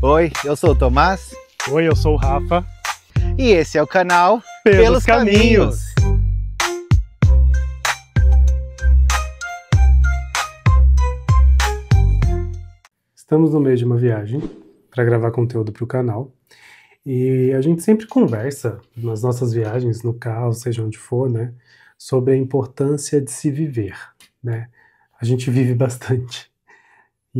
Oi, eu sou o Tomás. Oi, eu sou o Rafa. E esse é o canal Pelos Caminhos. Estamos no meio de uma viagem para gravar conteúdo para o canal. E a gente sempre conversa nas nossas viagens, no carro, seja onde for, né? Sobre a importância de se viver, né? A gente vive bastante.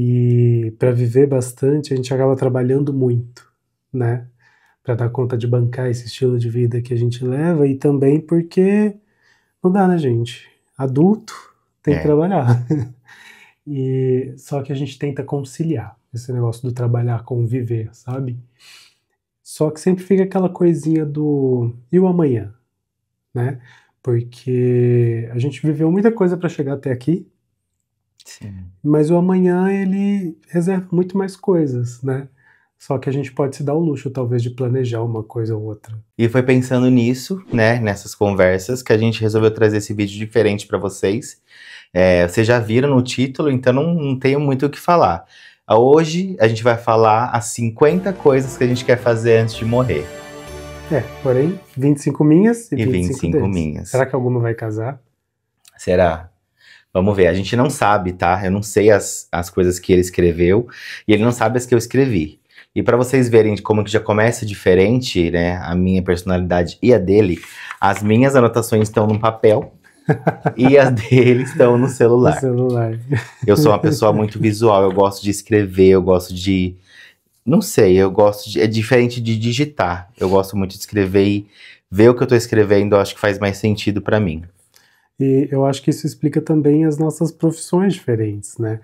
E para viver bastante, a gente acaba trabalhando muito, né? Para dar conta de bancar esse estilo de vida que a gente leva, e também porque não dá, né, gente? Adulto tem que trabalhar. E só que a gente tenta conciliar esse negócio do trabalhar com o viver, sabe? Só que sempre fica aquela coisinha do e o amanhã, né? Porque a gente viveu muita coisa para chegar até aqui. Sim. Mas o amanhã, ele reserva muito mais coisas, né? Só que a gente pode se dar o luxo, talvez, de planejar uma coisa ou outra. E foi pensando nisso, né, nessas conversas, que a gente resolveu trazer esse vídeo diferente para vocês. Vocês já viram no título, então não tenho muito o que falar. Hoje a gente vai falar as 50 coisas que a gente quer fazer antes de morrer. Porém, 25 minhas e 25 deles. minhas. Será que alguma vai casar? Será? Vamos ver, a gente não sabe, tá? Eu não sei as coisas que ele escreveu e ele não sabe as que eu escrevi. E para vocês verem como que já começa diferente, né, a minha personalidade e a dele, as minhas anotações estão no papel e as dele estão no celular. No celular. Eu sou uma pessoa muito visual, eu gosto de escrever, eu gosto de... Não sei, eu gosto de... É diferente de digitar. Eu gosto muito de escrever e ver o que eu tô escrevendo, eu acho que faz mais sentido para mim. E eu acho que isso explica também as nossas profissões diferentes, né?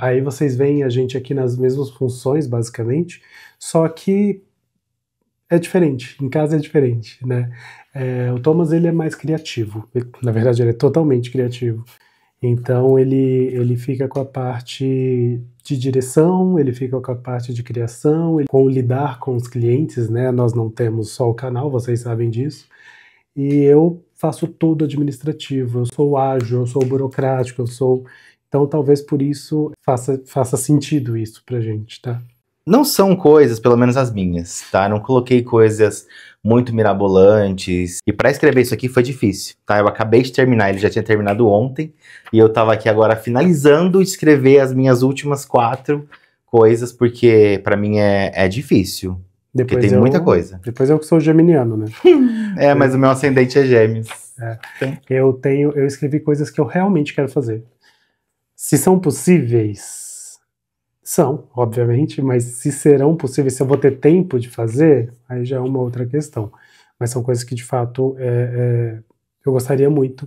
Aí vocês veem a gente aqui nas mesmas funções, basicamente, só que é diferente, em casa é diferente, né? O Thomas, ele é mais criativo, na verdade ele é totalmente criativo, então ele fica com a parte de direção, ele fica com a parte de criação, com lidar com os clientes, né? Nós não temos só o canal, vocês sabem disso, e eu faço tudo administrativo, eu sou ágil, eu sou burocrático, Então talvez por isso faça sentido isso pra gente, tá? Não são coisas, pelo menos as minhas, tá? Não coloquei coisas muito mirabolantes. E para escrever isso aqui foi difícil, tá? Eu acabei de terminar, ele já tinha terminado ontem. E eu tava aqui agora finalizando de escrever as minhas últimas 4 coisas, porque para mim é difícil. Porque tem muita coisa. Depois eu que sou geminiano, né? Mas o meu ascendente é Gêmeos. Eu escrevi coisas que eu realmente quero fazer. Se são possíveis, são, obviamente, mas se serão possíveis, se eu vou ter tempo de fazer, aí já é uma outra questão. Mas são coisas que, de fato, eu gostaria muito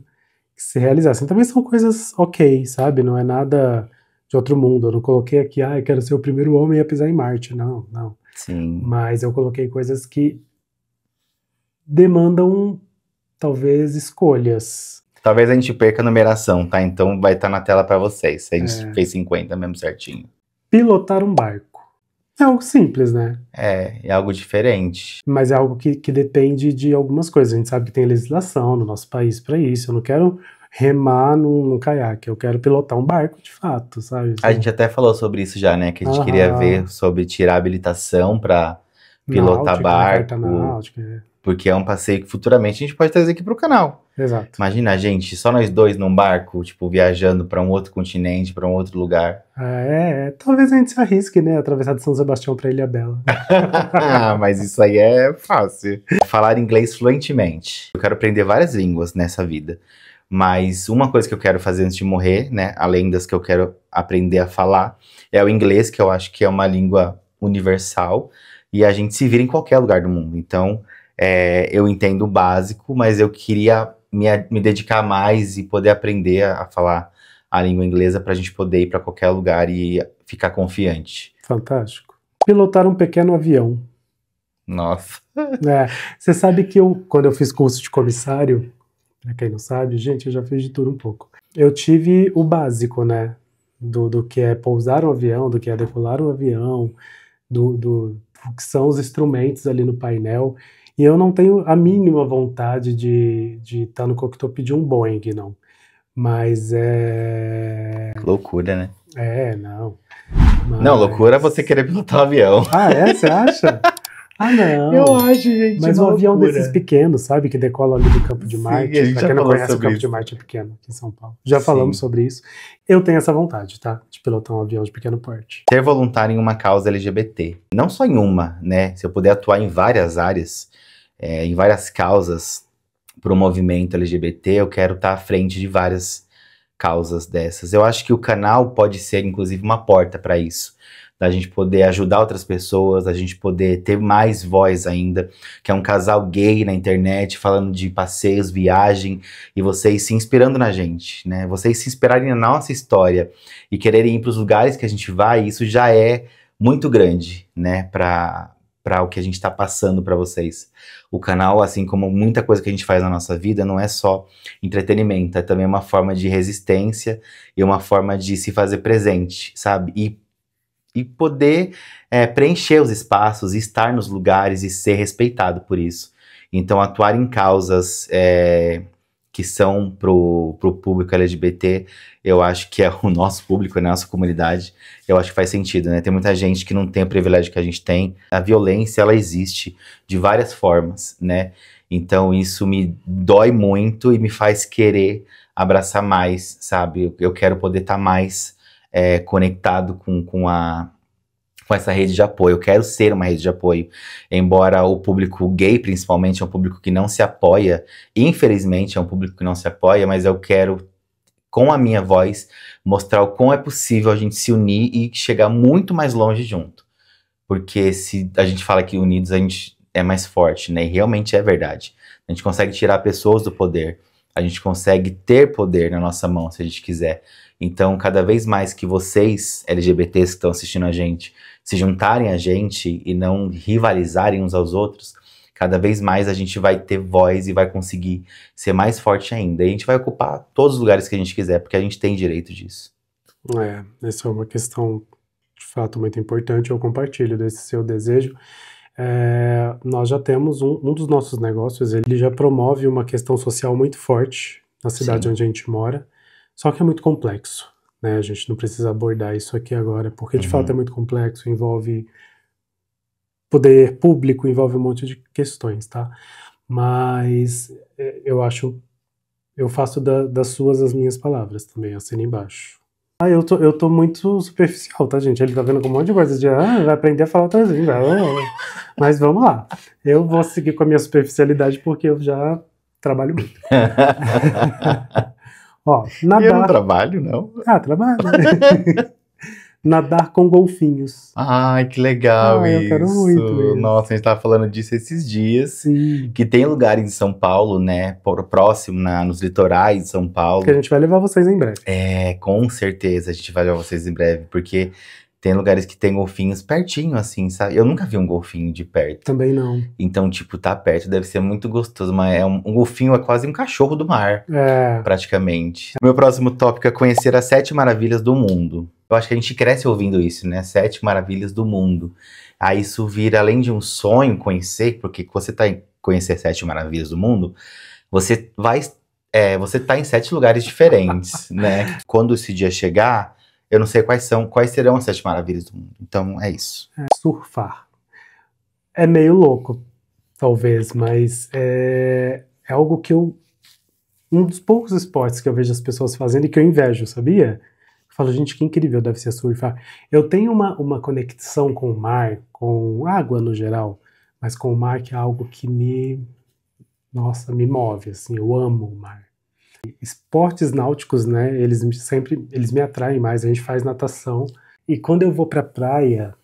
que se realizassem. Também são coisas ok, sabe? Não é nada de outro mundo. Eu não coloquei aqui, eu quero ser o primeiro homem a pisar em Marte. Não. Sim. Mas eu coloquei coisas que demandam, talvez, escolhas. Talvez a gente perca a numeração, tá? Então vai estar na tela pra vocês. A gente fez 50 mesmo certinho. Pilotar um barco. É algo simples, né? É algo diferente. Mas é algo que depende de algumas coisas. A gente sabe que tem legislação no nosso país pra isso. Eu não quero remar num caiaque, eu quero pilotar um barco de fato, sabe? A gente até falou sobre isso já, né? Que a gente queria ver sobre tirar a habilitação pra pilotar barco. Náutica. Porque é um passeio que futuramente a gente pode trazer aqui pro canal. Exato. Imagina a gente, só nós dois num barco, tipo, viajando pra um outro continente, pra um outro lugar. Talvez a gente se arrisque, né? Atravessar de São Sebastião pra Ilhabela. Mas isso aí é fácil. Falar inglês fluentemente. Eu quero aprender várias línguas nessa vida. Mas uma coisa que eu quero fazer antes de morrer, né? Além das que eu quero aprender a falar, é o inglês, que eu acho que é uma língua universal. E a gente se vira em qualquer lugar do mundo. Então... eu entendo o básico, mas eu queria me dedicar mais e poder aprender a falar a língua inglesa pra gente poder ir pra qualquer lugar e ficar confiante. Fantástico. Pilotar um pequeno avião. Nossa. Você sabe que quando eu fiz curso de comissário, pra quem não sabe, gente, eu já fiz de tudo um pouco. Eu tive o básico, né? Do que é pousar um avião, do que é decolar um avião, do que são os instrumentos ali no painel. E eu não tenho a mínima vontade de estar no cockpit de um Boeing, não. Mas Loucura, né? não. Não, loucura é você querer pilotar um avião. Ah, é? Você acha? Ah, não. Eu acho, gente. Mas um avião desses pequenos, sabe? Que decola ali do Campo de Sim, Marte. a gente Pra já quem não falou conhece, o sobre Campo isso. de Marte é pequeno aqui em São Paulo. Já Sim. falamos sobre isso. Eu tenho essa vontade, tá? De pilotar um avião de pequeno porte. Ser voluntário em uma causa LGBT. Não só em uma, né? Se eu puder atuar em várias áreas, em várias causas pro movimento LGBT, eu quero estar à frente de várias causas dessas. Eu acho que o canal pode ser, inclusive, uma porta para isso. Da gente poder ajudar outras pessoas, a gente poder ter mais voz ainda, que é um casal gay na internet, falando de passeios, viagem, e vocês se inspirando na gente, né? Vocês se inspirarem na nossa história e quererem ir para os lugares que a gente vai, isso já é muito grande, né? Para o que a gente está passando para vocês. O canal, assim como muita coisa que a gente faz na nossa vida, não é só entretenimento, é também uma forma de resistência e uma forma de se fazer presente, sabe? E poder preencher os espaços, estar nos lugares e ser respeitado por isso. Então, atuar em causas que são pro público LGBT, eu acho que é o nosso público, a nossa comunidade, eu acho que faz sentido, né? Tem muita gente que não tem o privilégio que a gente tem. A violência, ela existe de várias formas, né? Então, isso me dói muito e me faz querer abraçar mais, sabe? Eu quero poder estar mais conectado com essa rede de apoio. Eu quero ser uma rede de apoio. Embora o público gay, principalmente, é um público que não se apoia, infelizmente é um público que não se apoia, mas eu quero, com a minha voz, mostrar o quão é possível a gente se unir e chegar muito mais longe junto. Porque se a gente fala que unidos a gente é mais forte, né? E realmente é verdade. A gente consegue tirar pessoas do poder. A gente consegue ter poder na nossa mão, se a gente quiser. Então, cada vez mais que vocês, LGBTs que estão assistindo a gente, se juntarem a gente e não rivalizarem uns aos outros, cada vez mais a gente vai ter voz e vai conseguir ser mais forte ainda. E a gente vai ocupar todos os lugares que a gente quiser, porque a gente tem direito disso. Essa é uma questão, de fato, muito importante. Eu compartilho desse seu desejo. Nós já temos um dos nossos negócios, ele já promove uma questão social muito forte na cidade Sim. onde a gente mora, só que é muito complexo, né? A gente não precisa abordar isso aqui agora, porque de fato é muito complexo, envolve poder público, envolve um monte de questões, tá? Mas eu faço das suas as minhas palavras também, assina embaixo. Eu tô muito superficial, tá, gente? Ele tá vendo com um monte de coisa de, vai aprender a falar outra língua. Mas vamos lá. Eu vou seguir com a minha superficialidade porque eu já trabalho muito. Ó, nadar... Eu não trabalho, não. Trabalho. Nadar com golfinhos. Ai, que legal isso. Eu quero muito isso. Nossa, a gente tava falando disso esses dias. Sim. Que tem lugares em São Paulo, né, próximo, nos litorais de São Paulo. Que a gente vai levar vocês em breve. Com certeza a gente vai levar vocês em breve, porque tem lugares que tem golfinhos pertinho, assim, sabe? Eu nunca vi um golfinho de perto. Também não. Então, tipo, tá perto deve ser muito gostoso, mas um golfinho é quase um cachorro do mar, praticamente. O meu próximo tópico é conhecer as 7 maravilhas do mundo. Eu acho que a gente cresce ouvindo isso, né? 7 maravilhas do mundo. Aí isso vira, além de um sonho, conhecer, porque você tá em conhecer 7 maravilhas do mundo, você tá em 7 lugares diferentes, né? Quando esse dia chegar, eu não sei quais serão as 7 maravilhas do mundo. Então, é isso. Surfar. É meio louco, talvez, mas é algo que um dos poucos esportes que eu vejo as pessoas fazendo e que eu invejo, sabia? Eu falo, gente, que incrível deve ser surfar. Eu tenho uma conexão com o mar, com água no geral, mas com o mar que é algo que me move, assim, eu amo o mar. Esportes náuticos, né, eles me atraem mais, a gente faz natação, e quando eu vou pra praia,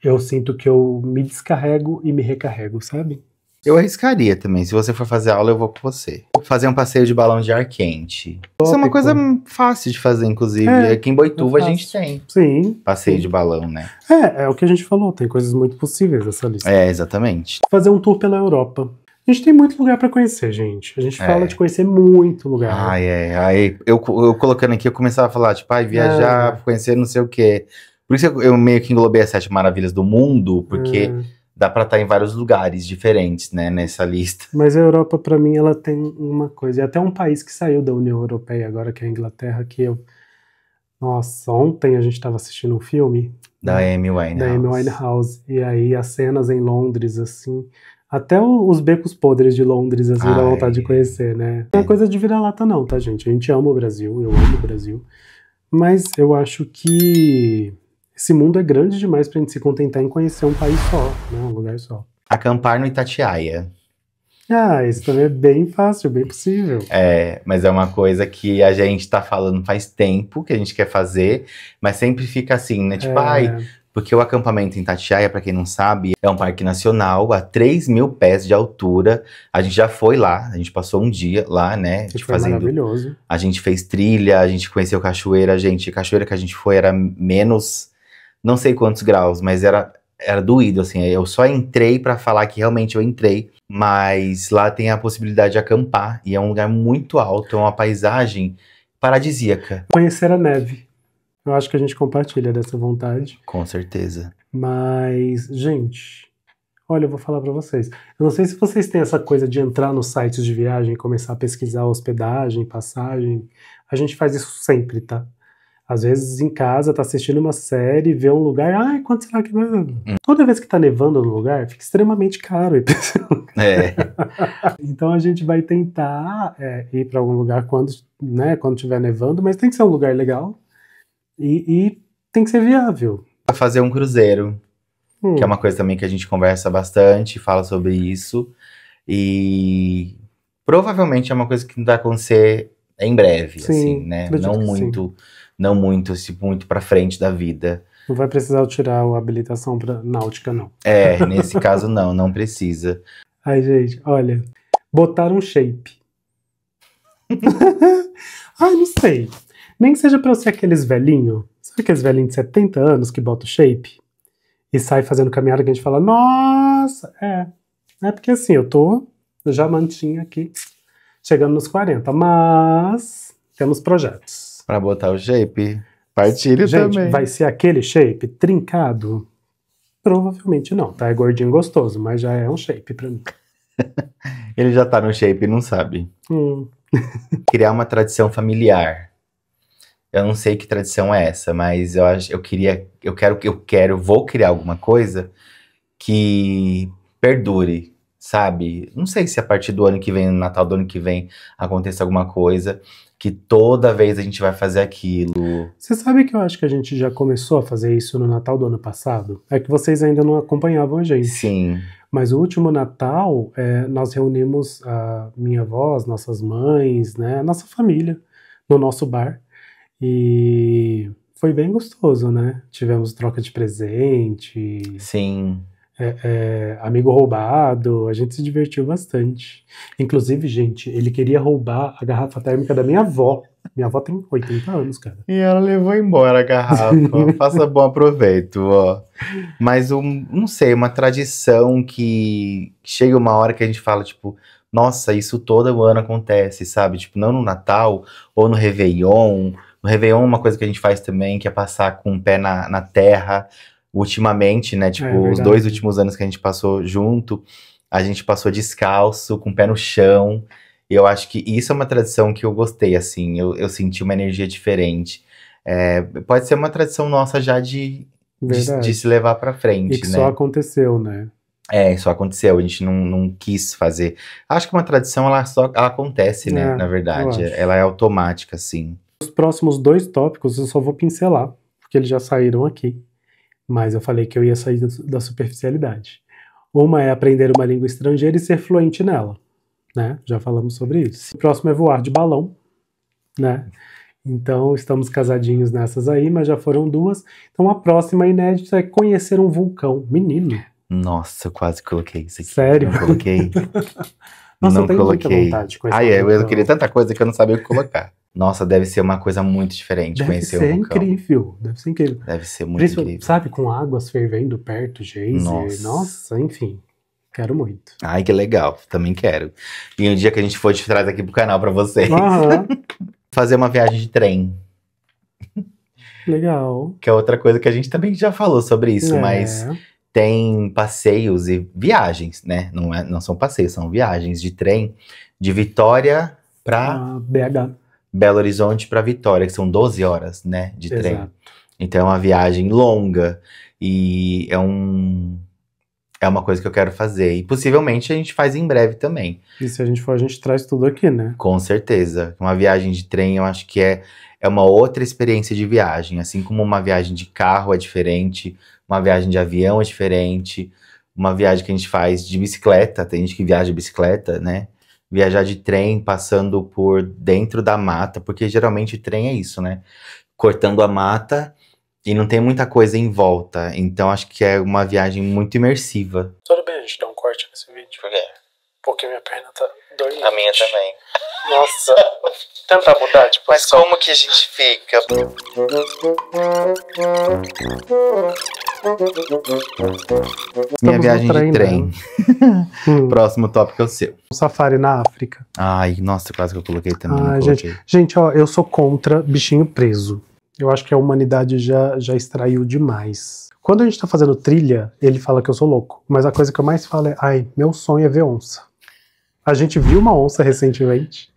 eu sinto que eu me descarrego e me recarrego, sabe? Eu arriscaria também, se você for fazer aula eu vou com você. Vou fazer um passeio de balão de ar quente. Isso é uma coisa fácil de fazer, inclusive. Aqui em Boituva a gente tem. Sim. Passeio de balão, né? É o que a gente falou, tem coisas muito possíveis nessa lista. Exatamente. Fazer um tour pela Europa. A gente tem muito lugar pra conhecer, gente. A gente fala de conhecer muito lugar. Aí eu colocando aqui, eu começava a falar, tipo, viajar, conhecer não sei o quê. Por isso eu meio que englobei as 7 maravilhas do mundo, porque dá pra estar em vários lugares diferentes, né, nessa lista. Mas a Europa, pra mim, ela tem uma coisa, e até um país que saiu da União Europeia agora, que é a Inglaterra, que Nossa, ontem a gente estava assistindo um filme Da Amy da Amy Winehouse. Winehouse. E aí as cenas em Londres, assim. Até os becos podres de Londres, assim, dá vontade de Ai, conhecer, né? Não é coisa de vira-lata, não, tá, gente? A gente ama o Brasil, eu amo o Brasil. Mas eu acho que esse mundo é grande demais pra gente se contentar em conhecer um país só, né? Um lugar só. acampar no Itatiaia. Ah, isso também é bem fácil, bem possível. É, mas é uma coisa que a gente tá falando faz tempo que a gente quer fazer, mas sempre fica assim, né? Tipo, ai, porque o acampamento em Itatiaia, pra quem não sabe, é um parque nacional a 3.000 pés de altura. A gente já foi lá, a gente passou um dia lá, né? Que Tipo, foi maravilhoso. A gente fez trilha, a gente conheceu cachoeira, gente. A cachoeira que a gente foi era menos, não sei quantos graus, mas era doído, assim. Eu só entrei pra falar que realmente eu entrei, mas lá tem a possibilidade de acampar e é um lugar muito alto, é uma paisagem paradisíaca. Conhecer a neve. Eu acho que a gente compartilha dessa vontade. Com certeza. Mas, gente, olha, eu vou falar pra vocês. Eu não sei se vocês têm essa coisa de entrar nos sites de viagem, começar a pesquisar hospedagem, passagem. A gente faz isso sempre, tá? Às vezes em casa, tá assistindo uma série, vê um lugar, ai, quanto será que vai? Toda vez que tá nevando no lugar, fica extremamente caro ir pra esse lugar. É, Então a gente vai tentar ir pra algum lugar quando, né, quando tiver nevando, mas tem que ser um lugar legal e tem que ser viável. pra fazer um cruzeiro, que é uma coisa também que a gente conversa bastante, fala sobre isso. E provavelmente é uma coisa que vai acontecer em breve, Sim, assim, né? acredito Não que muito, não muito, tipo, muito pra frente da vida. Não vai precisar tirar a habilitação pra náutica, não. É, nesse caso não precisa. Ai, gente, olha, botar um shape. Ai, não sei. Nem que seja pra eu ser aqueles velhinhos. Sabe aqueles velhinhos de 70 anos que botam shape? E sai fazendo caminhada que a gente fala, nossa, é porque assim, eu já mantinha aqui, chegando nos 40, mas temos projetos. Pra botar o shape, partilho Gente, também. vai ser aquele shape trincado? Provavelmente não, tá? É gordinho gostoso, mas já é um shape pra mim. Ele já tá no shape e não sabe. Criar uma tradição familiar. Eu não sei que tradição é essa, mas vou criar alguma coisa que perdure, sabe? Não sei se a partir do ano que vem, no Natal do ano que vem, aconteça alguma coisa que toda vez a gente vai fazer aquilo. Você sabe que eu acho que a gente já começou a fazer isso no Natal do ano passado? É que vocês ainda não acompanhavam a gente. Sim. Mas o último Natal, nós reunimos a minha avó, as nossas mães, né, a nossa família, no nosso bar. E foi bem gostoso, né? Tivemos troca de presente, Sim. amigo roubado, a gente se divertiu bastante. Inclusive, gente, ele queria roubar a garrafa térmica da minha avó. Minha avó tem 80 anos, cara. E ela levou embora a garrafa. Faça bom aproveito, ó. Mas não sei, uma tradição que chega uma hora que a gente fala, tipo, nossa, isso todo ano acontece, sabe? Tipo, não no Natal ou no Réveillon. No Réveillon, uma coisa que a gente faz também, que é passar com o pé na terra. Ultimamente, né? Tipo, os 2 últimos anos que a gente passou junto, a gente passou descalço, com o pé no chão. E eu acho que isso é uma tradição que eu gostei, assim. Eu senti uma energia diferente. Pode ser uma tradição nossa já de se levar pra frente, e que né? só aconteceu, né? Só aconteceu, a gente não quis fazer. Acho que uma tradição, ela acontece, né? Na verdade, ela é automática, assim. Os próximos 2 tópicos eu só vou pincelar, porque eles já saíram aqui. Mas eu falei que eu ia sair da superficialidade. Uma é aprender uma língua estrangeira e ser fluente nela, né? Já falamos sobre isso. O próximo é voar de balão, né? Então, estamos casadinhos nessas aí, mas já foram 2. Então, a próxima inédita é conhecer um vulcão. Menino. Nossa, eu quase coloquei isso aqui. Sério? Não coloquei. Nossa, não eu tenho coloquei. muita vontade de conhecer um vulcão. Eu queria tanta coisa que eu não sabia o que colocar. Nossa, deve ser uma coisa muito diferente conhecer um vulcão. Deve ser incrível. Deve ser muito incrível. Sabe, com águas fervendo perto, geyser. Nossa, enfim. Quero muito. Ai, que legal. Também quero. E um dia que a gente for, te traz aqui pro canal pra vocês. Fazer uma viagem de trem. Legal. Que é outra coisa que a gente também já falou sobre isso, mas tem passeios e viagens, né? Não são passeios, são viagens de trem de Vitória pra BH. Belo Horizonte para Vitória, que são 12 horas, né, de trem. Exato. Então é uma viagem longa e é uma coisa que eu quero fazer. E possivelmente a gente faz em breve também. E se a gente for, a gente traz tudo aqui, né? Com certeza. Uma viagem de trem eu acho que é uma outra experiência de viagem. Assim como uma viagem de carro é diferente, uma viagem de avião é diferente, uma viagem que a gente faz de bicicleta, tem gente que viaja de bicicleta, né? Viajar de trem passando por dentro da mata, porque geralmente trem é isso, né? Cortando a mata e não tem muita coisa em volta. Então acho que é uma viagem muito imersiva. Tudo bem, a gente dá um corte nesse vídeo. Por quê? Porque minha perna tá doendo. A minha também. Nossa, tentar mudar, tipo, Mas como que a gente fica? Minha viagem de trem. Próximo tópico é o seu. Um safari na África. Ai, nossa, quase que eu coloquei também. Ai, não coloquei. gente, ó, eu sou contra bichinho preso. Eu acho que a humanidade já extraiu demais. Quando a gente tá fazendo trilha, ele fala que eu sou louco. Mas a coisa que eu mais falo é, ai, meu sonho é ver onça. A gente viu uma onça recentemente,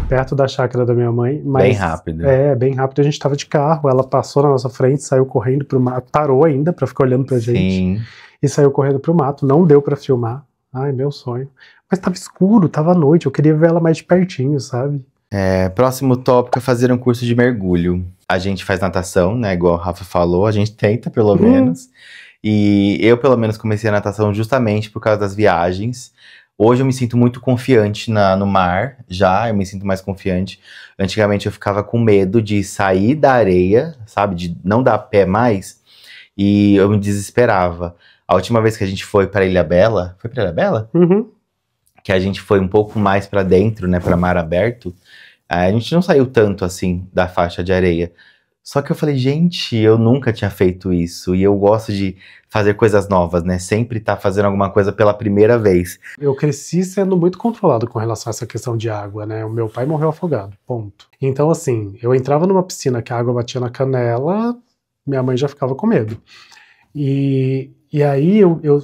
perto da chácara da minha mãe. Mas, bem rápido. É, bem rápido. A gente tava de carro, ela passou na nossa frente, saiu correndo pro mato, parou ainda pra ficar olhando pra gente. Sim. E saiu correndo pro mato, não deu pra filmar. Ai, meu sonho. Mas tava escuro, tava à noite, eu queria ver ela mais de pertinho, sabe? Próximo tópico é fazer um curso de mergulho. A gente faz natação, né? Igual o Rafa falou, a gente tenta pelo menos. E eu, pelo menos, comecei a natação justamente por causa das viagens. Hoje eu me sinto muito confiante no mar, eu me sinto mais confiante. Antigamente eu ficava com medo de sair da areia, sabe? De não dar pé mais. E eu me desesperava. A última vez que a gente foi para Ilhabela, foi para Ilhabela? Uhum. Que a gente foi um pouco mais para dentro, né? Para mar aberto. A gente não saiu tanto assim da faixa de areia. Só que eu falei, gente, eu nunca tinha feito isso. E eu gosto de fazer coisas novas, né? Sempre tá fazendo alguma coisa pela primeira vez. Eu cresci sendo muito controlado com relação a essa questão de água, né? O meu pai morreu afogado, ponto. Então, assim, eu entrava numa piscina que a água batia na canela, minha mãe já ficava com medo. E aí eu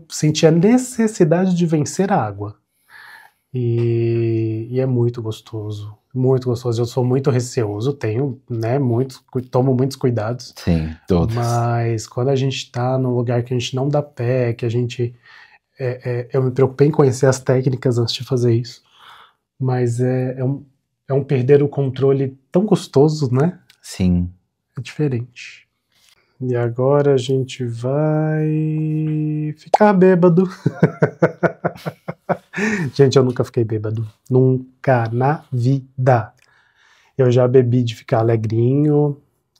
senti a necessidade de vencer a água. E é muito gostoso. Muito gostoso. Eu sou muito receoso, tenho, né, tomo muitos cuidados. Sim, todos. Mas quando a gente tá num lugar que a gente não dá pé, que a gente... eu me preocupei em conhecer as técnicas antes de fazer isso. Mas é um perder o controle tão gostoso, né? Sim. É diferente. E agora a gente vai ficar bêbado. Gente, eu nunca fiquei bêbado. Nunca na vida. Eu já bebi de ficar alegrinho,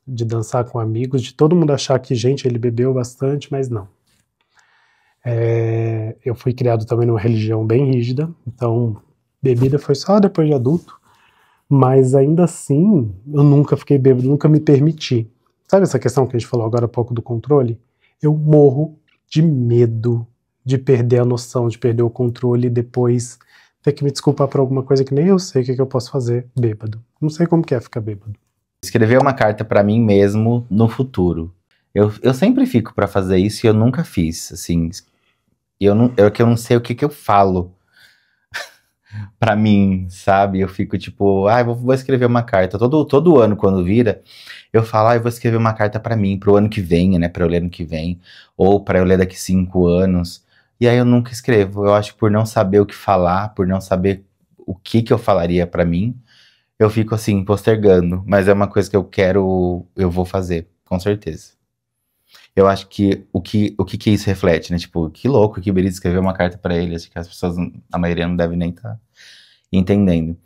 de dançar com amigos, de todo mundo achar que, gente, ele bebeu bastante, mas não. Eu fui criado também numa religião bem rígida, então bebida foi só depois de adulto. Mas ainda assim, eu nunca fiquei bêbado, nunca me permiti. Sabe essa questão que a gente falou agora há pouco do controle? Eu morro de medo de perder a noção, de perder o controle e depois ter que me desculpar por alguma coisa que nem eu sei o que eu posso fazer bêbado. Não sei como que é ficar bêbado. Escrever uma carta pra mim mesmo no futuro. Eu sempre fico pra fazer isso e eu nunca fiz, assim. Eu não sei o que eu falo pra mim, sabe? Eu fico tipo, vou escrever uma carta. Todo ano, quando vira, eu falo, eu vou escrever uma carta pra mim, pro ano que vem, né? Pra eu ler ano que vem. Ou pra eu ler daqui 5 anos. E aí eu nunca escrevo. Eu acho que por não saber o que falar, por não saber o que eu falaria pra mim, eu fico assim, postergando. Mas é uma coisa que eu vou fazer, com certeza. Eu acho que o que isso reflete, né? Tipo, que louco que o Berito escreveu uma carta pra ele. Acho que as pessoas, a maioria não deve nem estar entendendo.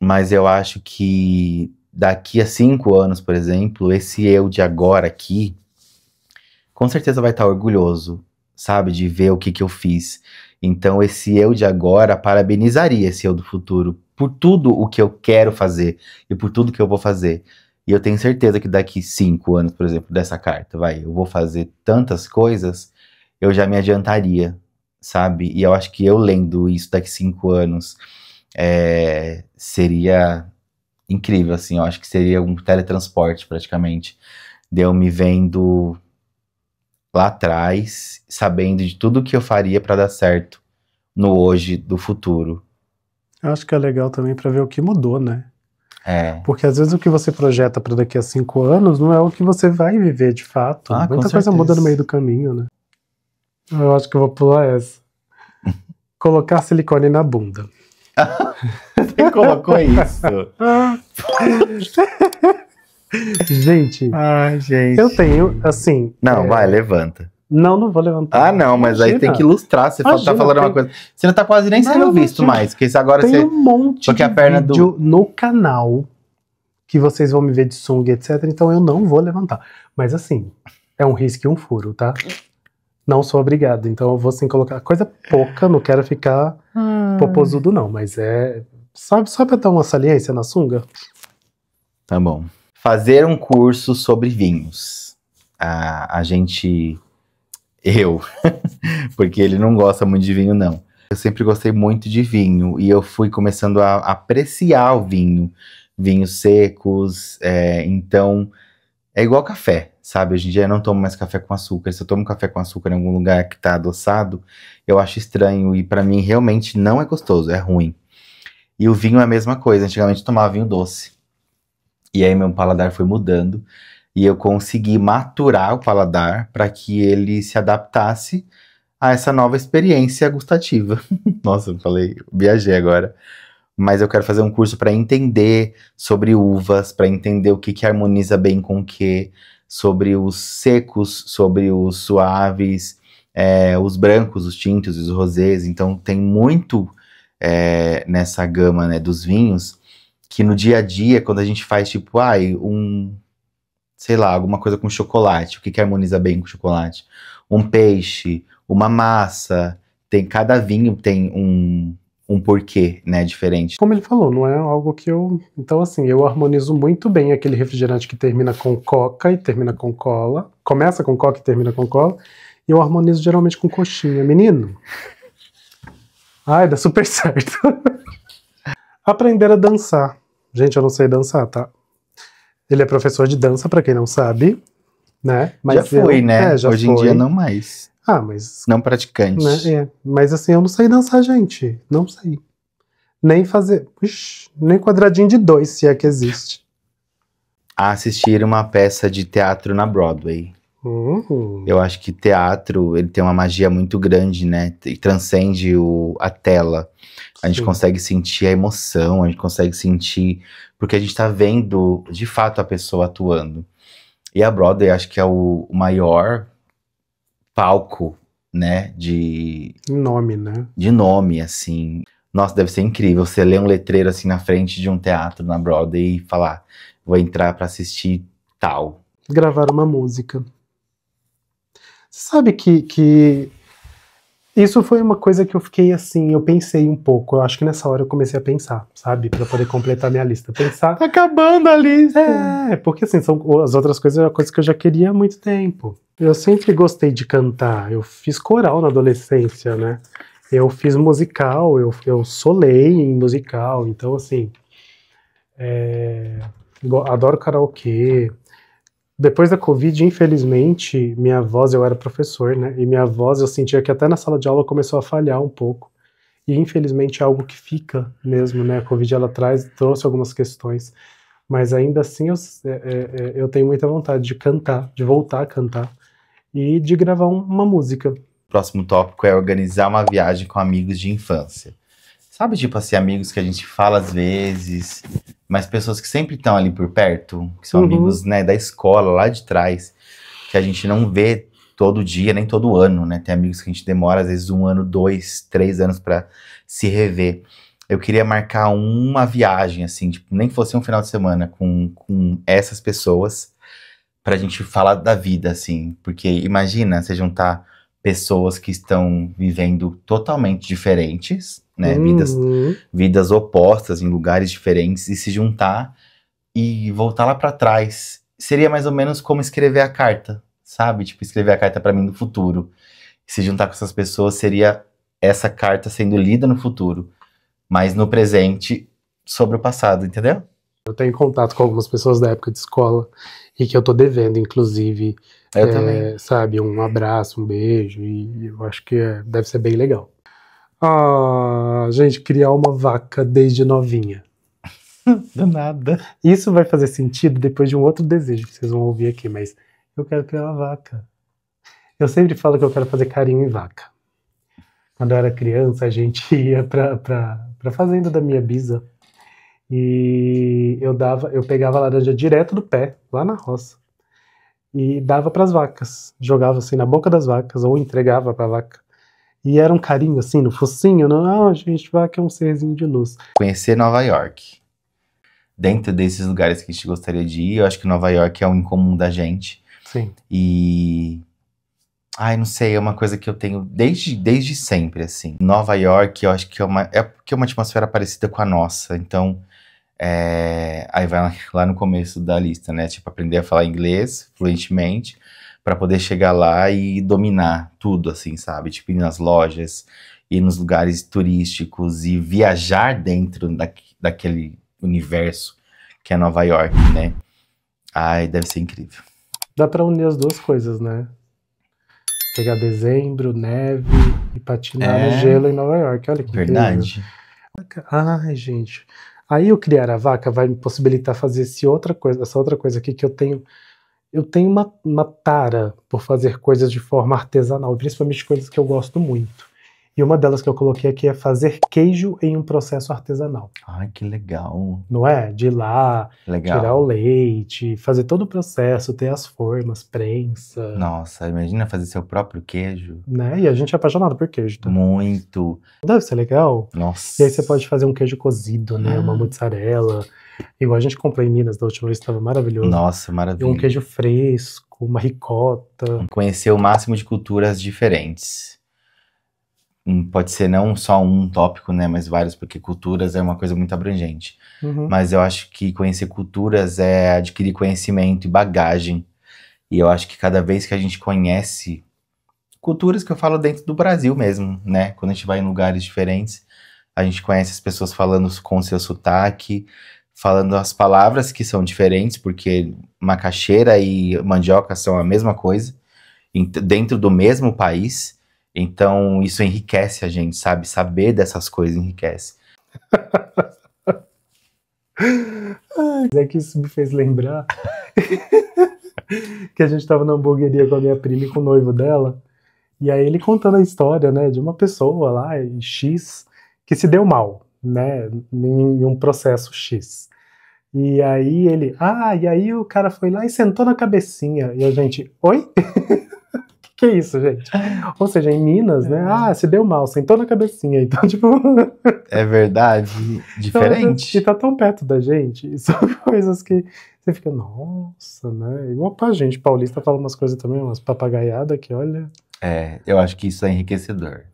Mas eu acho que daqui a 5 anos, por exemplo, esse eu de agora aqui, com certeza vai estar orgulhoso, sabe? De ver o que eu fiz. Então esse eu de agora parabenizaria esse eu do futuro por tudo o que eu quero fazer e por tudo que eu vou fazer. E eu tenho certeza que daqui 5 anos, por exemplo, dessa carta, eu vou fazer tantas coisas, eu já me adiantaria, sabe? E eu acho que eu lendo isso daqui 5 anos seria incrível, assim. Eu acho que seria um teletransporte, praticamente. De eu me vendo lá atrás, sabendo de tudo que eu faria pra dar certo no hoje do futuro. Eu acho que é legal também pra ver o que mudou, né? É. Porque às vezes o que você projeta para daqui a 5 anos não é o que você vai viver de fato. Ah, com Muita coisa certeza. muda no meio do caminho, né? Eu acho que eu vou pular essa. Colocar silicone na bunda. Você colocou isso? Gente, Ai, gente. eu tenho, assim... Não, vai, levanta. Não vou levantar. Ah, não, mas Imagina. aí tem que ilustrar. Você Imagina, tá falando uma coisa. Você não tá quase nem sendo Não, visto imagina. mais. Porque isso agora Tem você. um monte Porque de a perna vídeo no canal que vocês vão me ver de sunga, etc. Então eu não vou levantar. Mas assim, é um risco e um furo, tá? Não sou obrigado. Então eu vou sim colocar coisa pouca, não quero ficar popozudo não. Mas é... Só pra dar uma saliência na sunga? Tá bom. Fazer um curso sobre vinhos. A gente... Eu. Porque ele não gosta muito de vinho, não. Eu sempre gostei muito de vinho. E eu fui começando a apreciar o vinho. Vinhos secos. Então, é igual café, sabe? Hoje em dia eu não tomo mais café com açúcar. Se eu tomo café com açúcar em algum lugar que tá adoçado, eu acho estranho. E pra mim, realmente, não é gostoso. É ruim. E o vinho é a mesma coisa. Antigamente eu tomava vinho doce. E aí meu paladar foi mudando. E eu consegui maturar o paladar para que ele se adaptasse a essa nova experiência gustativa. Nossa, eu falei, viajei agora. Mas eu quero fazer um curso para entender sobre uvas, para entender o que harmoniza bem com o que, sobre os secos, sobre os suaves, os brancos, os tintos, os rosés. Então tem muito nessa gama, né, dos vinhos, que no dia a dia, quando a gente faz tipo, sei lá, alguma coisa com chocolate, o que harmoniza bem com chocolate? Um peixe, uma massa, cada vinho tem um porquê, né, diferente. Como ele falou, não é algo que eu... Então assim, eu harmonizo muito bem aquele refrigerante que termina com coca e termina com cola. Começa com coca e termina com cola. E eu harmonizo geralmente com coxinha. Menino... Ai, dá super certo. Aprender a dançar. Gente, eu não sei dançar, tá? Ele é professor de dança, pra quem não sabe, né? Mas já foi, né? Já Hoje foi. em dia não mais. Ah, mas... Não praticante. Né? Mas assim, eu não sei dançar, gente. Não sei. Nem fazer... Ixi, nem quadradinho de 2, se é que existe. Assistir uma peça de teatro na Broadway. Eu acho que teatro, ele tem uma magia muito grande, né? E transcende a tela. A gente consegue sentir a emoção, a gente consegue sentir... Porque a gente tá vendo, de fato, a pessoa atuando. E a Broadway, acho que é o maior palco, né? De nome, né? De nome, assim. Nossa, deve ser incrível você ler um letreiro, assim, na frente de um teatro na Broadway e falar, vou entrar pra assistir tal. Gravar uma música. Sabe que isso foi uma coisa que eu fiquei assim, eu pensei um pouco. Eu acho que nessa hora eu comecei a pensar, sabe? Pra poder completar minha lista. Pensar... Tá acabando a lista! Porque assim, as outras coisas eram coisas que eu já queria há muito tempo. Eu sempre gostei de cantar. Eu fiz coral na adolescência, né? Eu fiz musical, eu solei em musical. Então, assim... adoro karaokê. Depois da Covid, infelizmente, minha voz, eu era professor, né? E minha voz, eu sentia que até na sala de aula começou a falhar um pouco. E infelizmente é algo que fica mesmo, né? A Covid, ela trouxe algumas questões. Mas ainda assim, eu tenho muita vontade de cantar, de voltar a cantar. E de gravar uma música. O próximo tópico é organizar uma viagem com amigos de infância. Sabe, tipo assim, amigos que a gente fala às vezes, mas pessoas que sempre estão ali por perto, que são amigos, né, da escola, lá de trás, que a gente não vê todo dia, nem todo ano, né? Tem amigos que a gente demora, às vezes, 1 ano, 2, 3 anos pra se rever. Eu queria marcar uma viagem, assim, tipo, nem que fosse um final de semana com essas pessoas, pra gente falar da vida, assim. Porque imagina você juntar pessoas que estão vivendo totalmente diferentes, né, vidas opostas em lugares diferentes, e se juntar e voltar lá pra trás. Seria mais ou menos como escrever a carta, sabe? Tipo, escrever a carta pra mim no futuro. Se juntar com essas pessoas seria essa carta sendo lida no futuro, mas no presente sobre o passado, entendeu? Eu tenho contato com algumas pessoas da época de escola e que eu tô devendo, inclusive, Eu também. sabe, um abraço, um beijo, e eu acho que deve ser bem legal. Gente, criar uma vaca desde novinha. Do nada. Isso vai fazer sentido depois de um outro desejo que vocês vão ouvir aqui, mas eu quero criar uma vaca. Eu sempre falo que eu quero fazer carinho em vaca. Quando eu era criança, a gente ia pra fazenda da minha bisa e eu pegava a laranja direto do pé, lá na roça, e dava pras vacas. Jogava assim na boca das vacas ou entregava pra vaca. E era um carinho assim no focinho, não, gente, vaca é um serzinho de luz. Conhecer Nova York. Dentro desses lugares que a gente gostaria de ir, eu acho que Nova York é um incomum da gente. Sim. E... ai, não sei, é uma coisa que eu tenho desde sempre, assim. Nova York, eu acho que é uma atmosfera parecida com a nossa. Então, aí vai lá no começo da lista, né? Tipo, aprender a falar inglês fluentemente, para poder chegar lá e dominar tudo, assim, sabe? Tipo, ir nas lojas, ir nos lugares turísticos e viajar dentro daquele universo que é Nova York, né? Ai, deve ser incrível. Dá pra unir as duas coisas, né? Pegar dezembro, neve e patinar no gelo em Nova York. Olha que verdade. Incrível. Ai, gente. Aí eu criar a vaca vai me possibilitar fazer essa outra coisa aqui que eu tenho. Eu tenho uma tara por fazer coisas de forma artesanal, principalmente coisas que eu gosto muito. E uma delas que eu coloquei aqui é fazer queijo em um processo artesanal. Ai, que legal. Não é? De ir lá, Legal. tirar o leite, fazer todo o processo, ter as formas, prensa. Nossa, imagina fazer seu próprio queijo. Né? E a gente é apaixonado por queijo, tá? Muito. Deve ser legal. Nossa. E aí você pode fazer um queijo cozido, né? Uma mussarela. Igual a gente comprou em Minas da última vez, estava maravilhoso. Nossa, maravilha. E um queijo fresco, uma ricota. Conhecer o máximo de culturas diferentes. Pode ser não só um tópico, né, mas vários, porque culturas é uma coisa muito abrangente. Uhum. Mas eu acho que conhecer culturas é adquirir conhecimento e bagagem. E eu acho que cada vez que a gente conhece culturas, que eu falo dentro do Brasil mesmo, né? Quando a gente vai em lugares diferentes, a gente conhece as pessoas falando com seu sotaque, falando as palavras que são diferentes, porque macaxeira e mandioca são a mesma coisa, dentro do mesmo país. Então, isso enriquece a gente, sabe? Saber dessas coisas enriquece. É que isso me fez lembrar que a gente tava na hamburgueria com a minha prima e com o noivo dela, e aí ele contando a história, né, de uma pessoa lá, X, que se deu mal, né, em um processo X. E aí e aí o cara foi lá e sentou na cabecinha, e a gente, oi? Que é isso, gente? Ou seja, em Minas, né? Se deu mal, sentou na cabecinha. Então, tipo... É verdade, diferente. E tá tão perto da gente. São coisas que você fica, nossa, né? Igual pra gente, paulista fala umas coisas também, umas papagaiadas que, olha... Eu acho que isso é enriquecedor.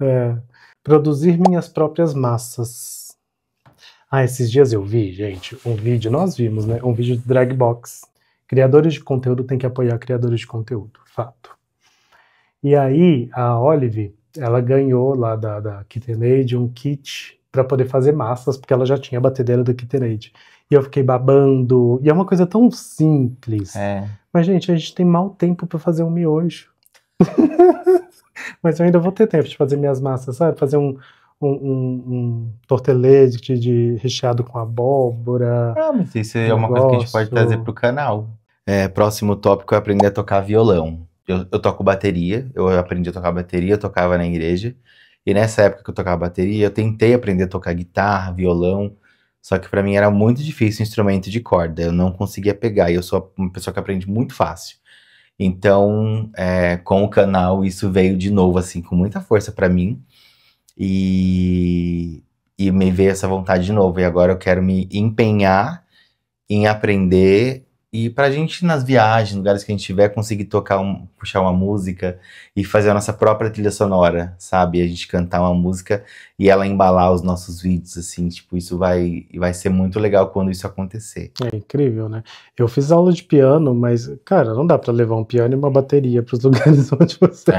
Produzir minhas próprias massas. Esses dias eu vi, gente, um vídeo, nós vimos, né? Um vídeo do Dragbox. Criadores de conteúdo têm que apoiar criadores de conteúdo, fato. E aí, a Olive, ela ganhou lá da KitchenAid um kit para poder fazer massas, porque ela já tinha a batedeira da KitchenAid. E eu fiquei babando, e é uma coisa tão simples. Mas, gente, a gente tem mau tempo para fazer um miojo. Mas eu ainda vou ter tempo de fazer minhas massas, sabe? Fazer um tortelete recheado com abóbora. Mas isso é uma coisa que a gente pode trazer pro canal. Próximo tópico é aprender a tocar violão. Eu toco bateria, eu aprendi a tocar bateria, eu tocava na igreja. E nessa época que eu tocava bateria, eu tentei aprender a tocar guitarra, violão. Só que pra mim era muito difícil o instrumento de corda, eu não conseguia pegar. E eu sou uma pessoa que aprende muito fácil. Então, com o canal, isso veio de novo, assim, com muita força pra mim. E me veio essa vontade de novo. E agora eu quero me empenhar em aprender. E pra gente, nas viagens, lugares que a gente tiver, conseguir puxar uma música e fazer a nossa própria trilha sonora, sabe? A gente cantar uma música e ela embalar os nossos vídeos, assim, tipo, isso vai ser muito legal quando isso acontecer. É incrível, né? Eu fiz aula de piano, mas, cara, não dá pra levar um piano e uma bateria pros lugares onde você...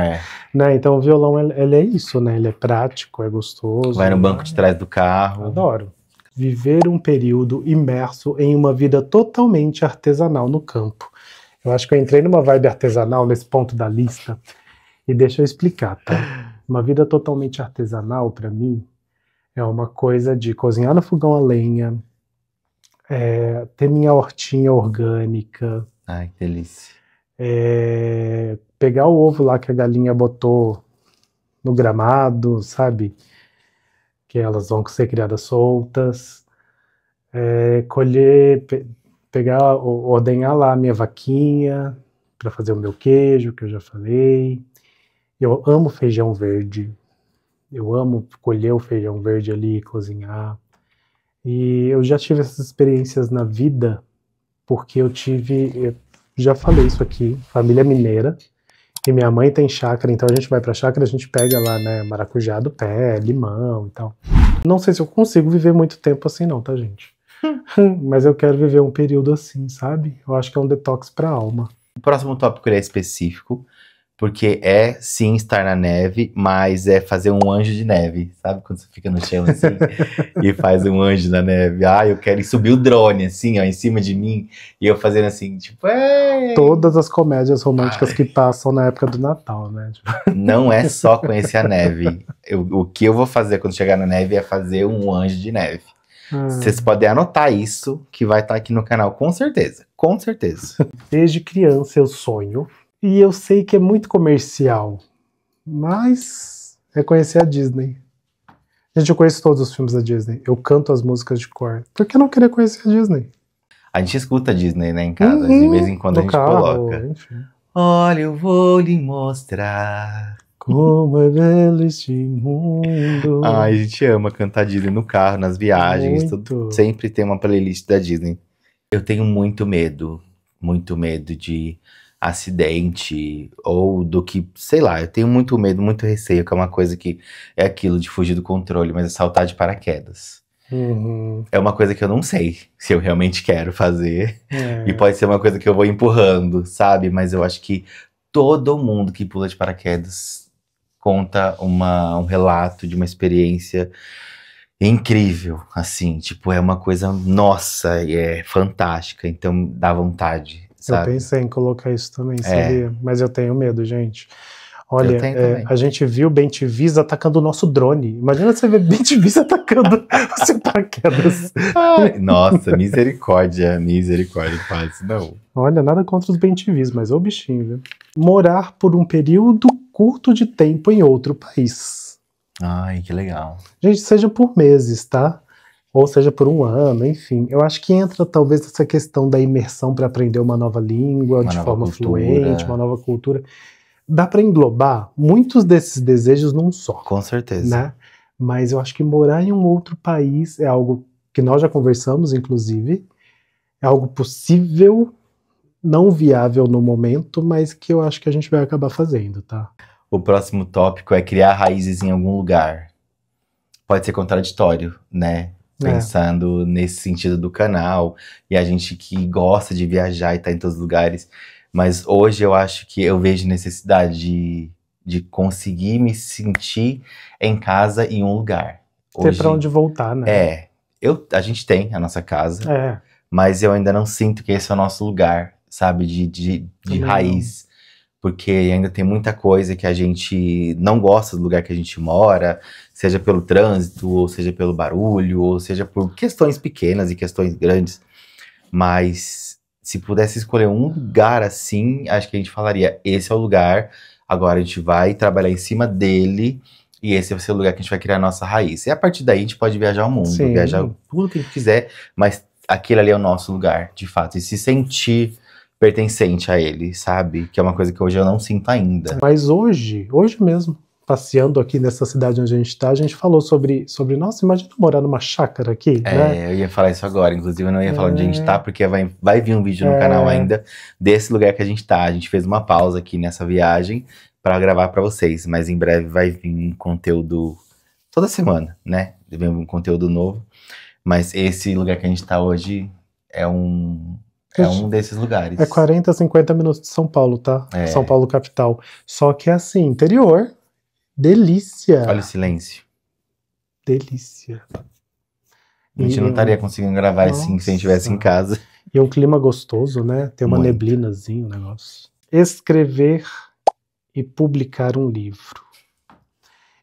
Né? Então o violão, ele é isso, né? Ele é prático, é gostoso. Vai no banco de trás do carro. Adoro. Viver um período imerso em uma vida totalmente artesanal no campo. Eu acho que eu entrei numa vibe artesanal nesse ponto da lista, e deixa eu explicar, tá? Uma vida totalmente artesanal, para mim, é uma coisa de cozinhar no fogão a lenha, ter minha hortinha orgânica, Ai, que delícia. pegar o ovo lá que a galinha botou no gramado, sabe? Que elas vão ser criadas soltas, colher, pegar, ordenhar lá a minha vaquinha para fazer o meu queijo, que eu já falei. Eu amo feijão verde, eu amo colher o feijão verde ali e cozinhar. E eu já tive essas experiências na vida, porque eu já falei isso aqui, família mineira, e minha mãe tem chácara, então a gente vai pra chácara, a gente pega lá, né, maracujá do pé, limão e tal. Não sei se eu consigo viver muito tempo assim não, tá, gente? Mas eu quero viver um período assim, sabe? Eu acho que é um detox pra alma. O próximo tópico ele é específico, porque é sim estar na neve, mas é fazer um anjo de neve. Sabe quando você fica no chão assim e faz um anjo na neve? Ah, eu quero subir o drone assim, ó, em cima de mim, e eu fazendo assim, tipo, Todas as comédias românticas que passam na época do Natal, né? Tipo... Não é só conhecer a neve. O que eu vou fazer quando chegar na neve é fazer um anjo de neve. Vocês podem anotar isso, que vai estar aqui no canal, com certeza. Com certeza. Desde criança eu sonho. E eu sei que é muito comercial, mas é conhecer a Disney. Gente, eu conheço todos os filmes da Disney. Eu canto as músicas de cor. Por que não querer conhecer a Disney? A gente escuta a Disney, né, em casa. De vez em quando a gente carro, coloca. Enfim. Olha, eu vou lhe mostrar como é belo este mundo. Ai, a gente ama cantar Disney no carro, nas viagens. Sempre tem uma playlist da Disney. Eu tenho muito medo de acidente ou do que, sei lá, eu tenho muito medo, muito receio, que é uma coisa que é aquilo de fugir do controle, mas é saltar de paraquedas. É uma coisa que eu não sei se eu realmente quero fazer. E pode ser uma coisa que eu vou empurrando, sabe? Mas eu acho que todo mundo que pula de paraquedas conta um relato de uma experiência incrível, assim, tipo, é uma coisa, nossa, e é fantástica, então dá vontade, sabe? Eu pensei em colocar isso também, sabia? Mas eu tenho medo, gente. Olha, também. A gente viu BenTVs atacando o nosso drone. Imagina você ver BenTVs atacando o seu paraquedas. Ai, nossa, misericórdia, quase, não. Olha, nada contra os BenTVs, mas ô bichinho, viu? Morar por um período curto de tempo em outro país. Ai, que legal. Gente, seja por meses, tá? Ou seja por um ano, enfim. Eu acho que entra talvez essa questão da imersão para aprender uma nova língua de forma fluente, uma nova cultura. Dá para englobar muitos desses desejos num só. Com certeza. Né? Mas eu acho que morar em um outro país é algo que nós já conversamos, inclusive. É algo possível, não viável no momento, mas que eu acho que a gente vai acabar fazendo, tá? O próximo tópico é criar raízes em algum lugar. Pode ser contraditório, né? Pensando nesse sentido do canal, e a gente que gosta de viajar e tá em todos os lugares. Mas hoje eu acho que eu vejo necessidade de conseguir me sentir em casa em um lugar. Ter pra onde voltar, né? A gente tem a nossa casa, mas eu ainda não sinto que esse é o nosso lugar, sabe? De raiz. Porque ainda tem muita coisa que a gente não gosta do lugar que a gente mora, seja pelo trânsito, ou seja pelo barulho, ou seja por questões pequenas e questões grandes. Mas se pudesse escolher um lugar assim, acho que a gente falaria, esse é o lugar, agora a gente vai trabalhar em cima dele, e esse vai ser o lugar que a gente vai criar a nossa raiz. E a partir daí a gente pode viajar o mundo, viajar tudo que a gente quiser, mas aquele ali é o nosso lugar, de fato. E se sentir pertencente a ele, sabe? Que é uma coisa que hoje eu não sinto ainda. Mas hoje mesmo, passeando aqui nessa cidade onde a gente tá, a gente falou sobre nossa, imagina morar numa chácara aqui, né? Eu ia falar isso agora, inclusive eu não ia falar onde a gente tá, porque vai vir um vídeo no canal ainda desse lugar que a gente tá. A gente fez uma pausa aqui nessa viagem pra gravar pra vocês, mas em breve vai vir um conteúdo toda semana, né? Vem um conteúdo novo, mas esse lugar que a gente tá hoje é um desses lugares. É 40, 50 minutos de São Paulo, tá? São Paulo capital. Só que é assim, interior. Delícia. Olha o silêncio. Delícia. A gente não estaria conseguindo gravar assim se a gente estivesse em casa. E um clima gostoso, né? Tem uma neblinazinha, o negócio. Escrever e publicar um livro.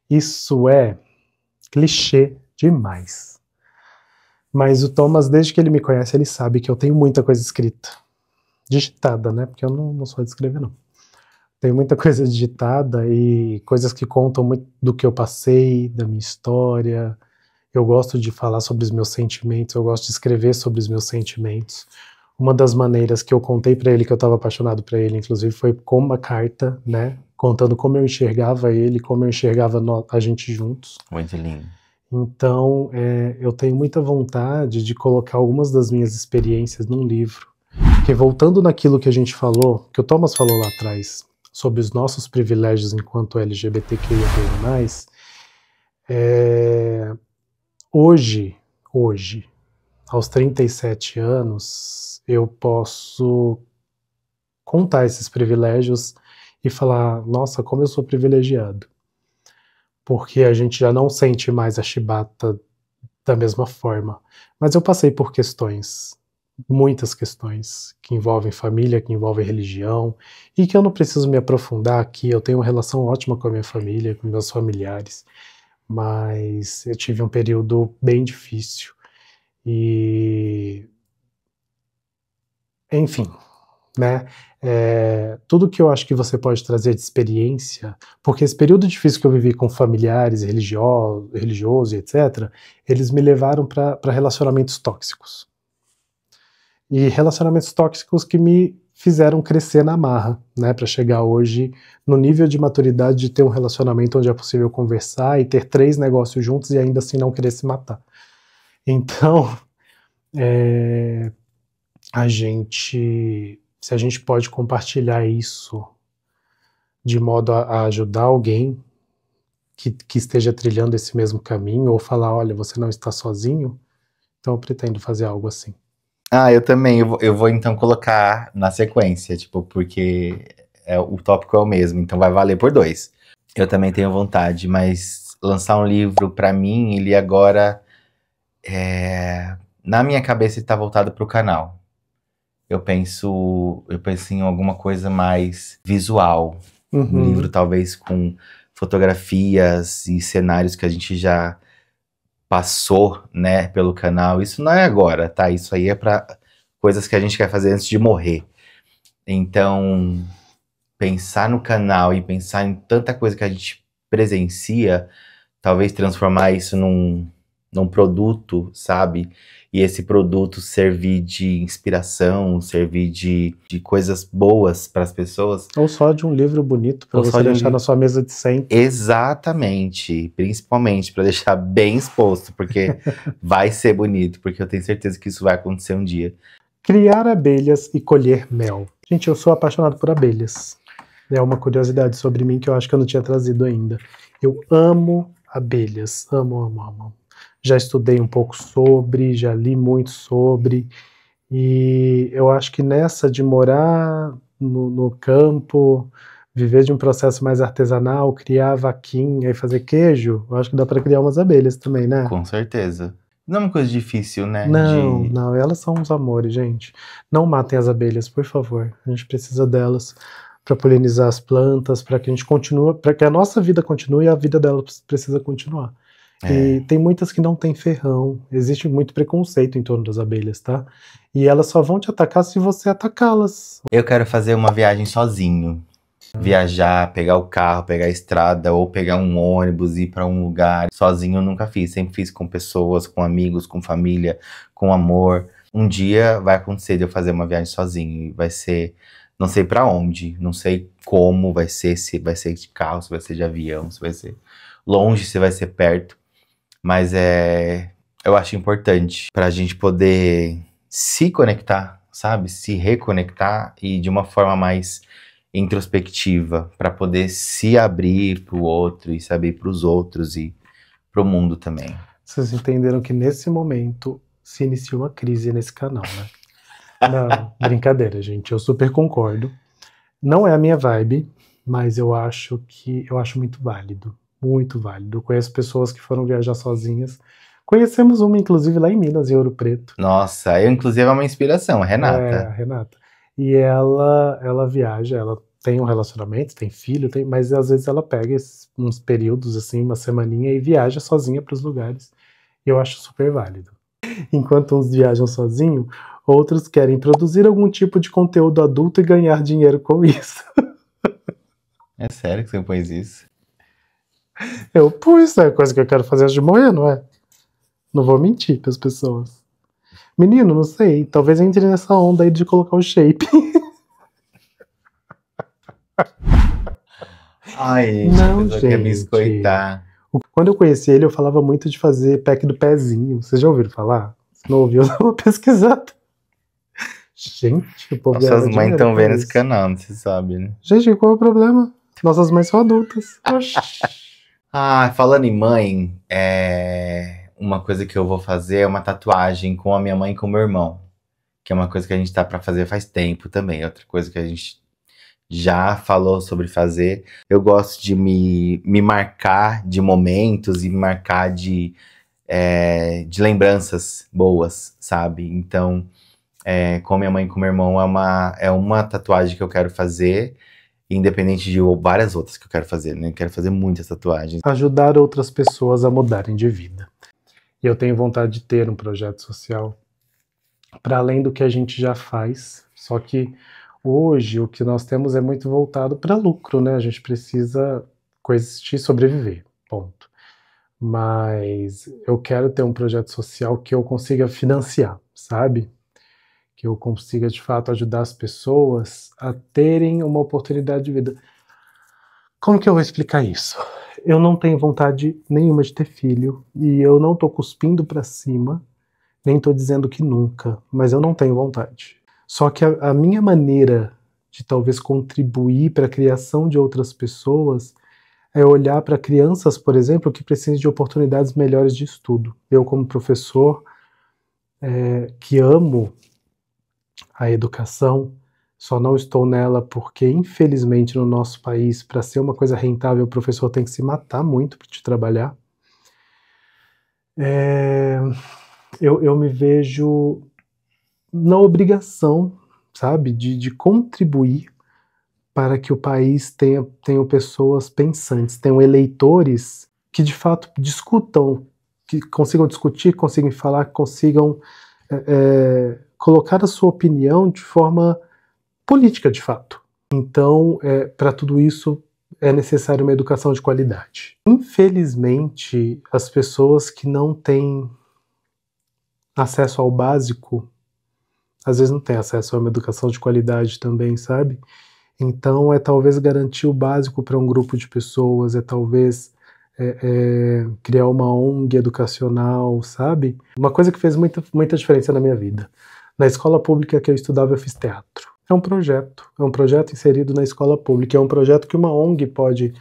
Isso é clichê demais. Mas o Thomas, desde que ele me conhece, ele sabe que eu tenho muita coisa escrita. Digitada, né? Porque eu não sou de escrever, não. Tem muita coisa digitada e coisas que contam muito do que eu passei, da minha história. Eu gosto de falar sobre os meus sentimentos, eu gosto de escrever sobre os meus sentimentos. Uma das maneiras que eu contei pra ele que eu estava apaixonado por ele, inclusive, foi com uma carta, né? Contando como eu enxergava ele, como eu enxergava a gente juntos. Muito lindo. Então, eu tenho muita vontade de colocar algumas das minhas experiências num livro. Porque voltando naquilo que a gente falou, que o Thomas falou lá atrás, sobre os nossos privilégios enquanto LGBTQIA+, hoje, aos 37 anos, eu posso contar esses privilégios e falar, nossa, como eu sou privilegiado. Porque a gente já não sente mais a chibata da mesma forma. Mas eu passei por questões, muitas questões, que envolvem família, que envolvem religião, e que eu não preciso me aprofundar aqui. Eu tenho uma relação ótima com a minha família, com meus familiares, mas eu tive um período bem difícil. E, enfim, né? Tudo que eu acho que você pode trazer de experiência, porque esse período difícil que eu vivi com familiares, religiosos, etc., eles me levaram para relacionamentos tóxicos. E relacionamentos tóxicos que me fizeram crescer na marra, né, para chegar hoje no nível de maturidade de ter um relacionamento onde é possível conversar e ter 3 negócios juntos e ainda assim não querer se matar. Então, se a gente pode compartilhar isso de modo a ajudar alguém que esteja trilhando esse mesmo caminho, ou falar, olha, você não está sozinho, então eu pretendo fazer algo assim. Eu também. Eu vou então colocar na sequência, tipo, porque o tópico é o mesmo, então vai valer por 2. Eu também tenho vontade, mas lançar um livro, pra mim, ele agora, na minha cabeça, ele tá voltado pro canal. Eu penso em alguma coisa mais visual. Um livro talvez com fotografias e cenários que a gente já passou, né, pelo canal. Isso não é agora, tá? Isso aí é pra coisas que a gente quer fazer antes de morrer. Então, pensar no canal e pensar em tanta coisa que a gente presencia, talvez transformar isso num produto, sabe? E esse produto servir de inspiração, servir de coisas boas para as pessoas. Ou só de um livro bonito para você deixar na sua mesa de sempre. Exatamente, principalmente para deixar bem exposto, porque vai ser bonito, porque eu tenho certeza que isso vai acontecer um dia. Criar abelhas e colher mel. Gente, eu sou apaixonado por abelhas. É uma curiosidade sobre mim que eu acho que eu não tinha trazido ainda. Eu amo abelhas, amo. Já estudei um pouco sobre, já li muito sobre, e eu acho que nessa de morar no campo, viver de um processo mais artesanal, criar vaquinha e fazer queijo, eu acho que dá para criar umas abelhas também, né? Com certeza. Não é uma coisa difícil, né? Não, elas são uns amores, gente. Não matem as abelhas, por favor. A gente precisa delas para polinizar as plantas, para que a gente continue, para que a nossa vida continue e a vida delas precisa continuar. E tem muitas que não tem ferrão, existe muito preconceito em torno das abelhas, tá? E elas só vão te atacar se você atacá-las. Eu quero fazer uma viagem sozinho. Viajar, pegar o carro, pegar a estrada, ou pegar um ônibus, ir pra um lugar. Sozinho eu nunca fiz, sempre fiz com pessoas, com amigos, com família, com amor. Um dia vai acontecer de eu fazer uma viagem sozinho, e vai ser, não sei pra onde, não sei como vai ser, se vai ser de carro, se vai ser de avião, se vai ser longe, se vai ser perto. Mas eu acho importante pra gente poder se conectar, sabe? Se reconectar e de uma forma mais introspectiva, pra poder se abrir pro outro e se abrir pros outros e pro mundo também. Vocês entenderam que nesse momento se inicia uma crise nesse canal, né? Não, brincadeira, gente, eu super concordo. Não é a minha vibe, mas eu acho muito válido. Muito válido. Eu conheço pessoas que foram viajar sozinhas. Conhecemos uma, inclusive, lá em Minas, em Ouro Preto. Nossa, inclusive é uma inspiração, a Renata. A Renata. E ela viaja, ela tem um relacionamento, tem filho, mas às vezes ela pega uns períodos, assim, uma semaninha e viaja sozinha para os lugares. E eu acho super válido. Enquanto uns viajam sozinhos, outros querem produzir algum tipo de conteúdo adulto e ganhar dinheiro com isso. É sério que você pôs isso? Eu pus, é coisa que eu quero fazer antes de morrer, não é? Não vou mentir para as pessoas. Menino, não sei, talvez entre nessa onda aí de colocar o shape. Ai, gente, a Não, pessoa quer gente. biscoitar. Quando eu conheci ele, eu falava muito de fazer pack do pezinho. Vocês já ouviram falar? Se não ouviu, eu dou uma pesquisada. Gente, o povo Nossas ganhava mães dinheiro estão com vendo esse isso. canal, você sabe, né? Gente, qual é o problema? Nossas mães são adultas. Oxi. Ah, falando em mãe, uma coisa que eu vou fazer é uma tatuagem com a minha mãe e com o meu irmão. Que é uma coisa que a gente tá pra fazer faz tempo também. Outra coisa que a gente já falou sobre fazer. Eu gosto de me marcar de momentos e me marcar de lembranças boas, sabe? Então, com a minha mãe e com o meu irmão é uma tatuagem que eu quero fazer, independente de várias outras que eu quero fazer, né? Eu quero fazer muitas tatuagens. Ajudar outras pessoas a mudarem de vida. E eu tenho vontade de ter um projeto social para além do que a gente já faz, só que hoje o que nós temos é muito voltado para lucro, né? A gente precisa coexistir, sobreviver, ponto. Mas eu quero ter um projeto social que eu consiga financiar, sabe? Que eu consiga de fato ajudar as pessoas a terem uma oportunidade de vida. Como que eu vou explicar isso? Eu não tenho vontade nenhuma de ter filho e eu não tô cuspindo para cima, nem tô dizendo que nunca, mas eu não tenho vontade. Só que a minha maneira de talvez contribuir para a criação de outras pessoas é olhar para crianças, por exemplo, que precisam de oportunidades melhores de estudo. Eu, como professor, que amo a educação, só não estou nela porque, infelizmente, no nosso país, para ser uma coisa rentável, o professor tem que se matar muito para te trabalhar. Eu me vejo na obrigação, sabe, de contribuir para que o país tenha pessoas pensantes, tenham eleitores que de fato discutam, que consigam discutir, consigam falar, consigam colocar a sua opinião de forma política, de fato. Então, para tudo isso, é necessário uma educação de qualidade. Infelizmente, as pessoas que não têm acesso ao básico, às vezes não têm acesso a uma educação de qualidade também, sabe? Então, é talvez garantir o básico para um grupo de pessoas, é talvez criar uma ONG educacional, sabe? Uma coisa que fez muita diferença na minha vida. Na escola pública que eu estudava, eu fiz teatro. É um projeto inserido na escola pública, é um projeto que uma ONG pode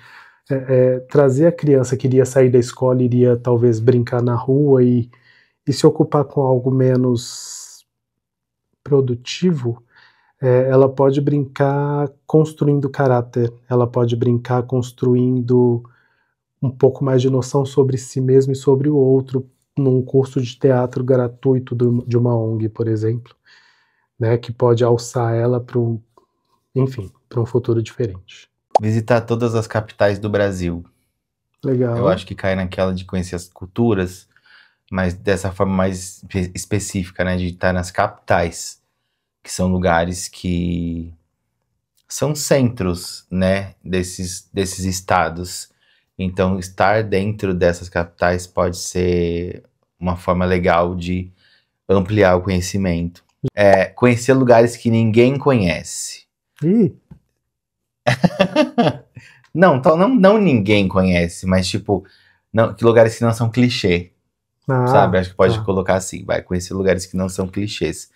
trazer a criança que iria sair da escola, iria talvez brincar na rua e se ocupar com algo menos produtivo. Ela pode brincar construindo caráter, ela pode brincar construindo um pouco mais de noção sobre si mesmo e sobre o outro num curso de teatro gratuito de uma ONG, por exemplo, né, que pode alçar ela para um futuro diferente. Visitar todas as capitais do Brasil. Legal. Eu acho que cai naquela de conhecer as culturas, mas dessa forma mais específica, né, de estar nas capitais, que são lugares que são centros, né, desses estados. Então, estar dentro dessas capitais pode ser uma forma legal de ampliar o conhecimento. Conhecer lugares que ninguém conhece. Ih. Não ninguém conhece, mas tipo, que lugares que não são clichê, sabe? Acho que pode colocar assim, vai conhecer lugares que não são clichês.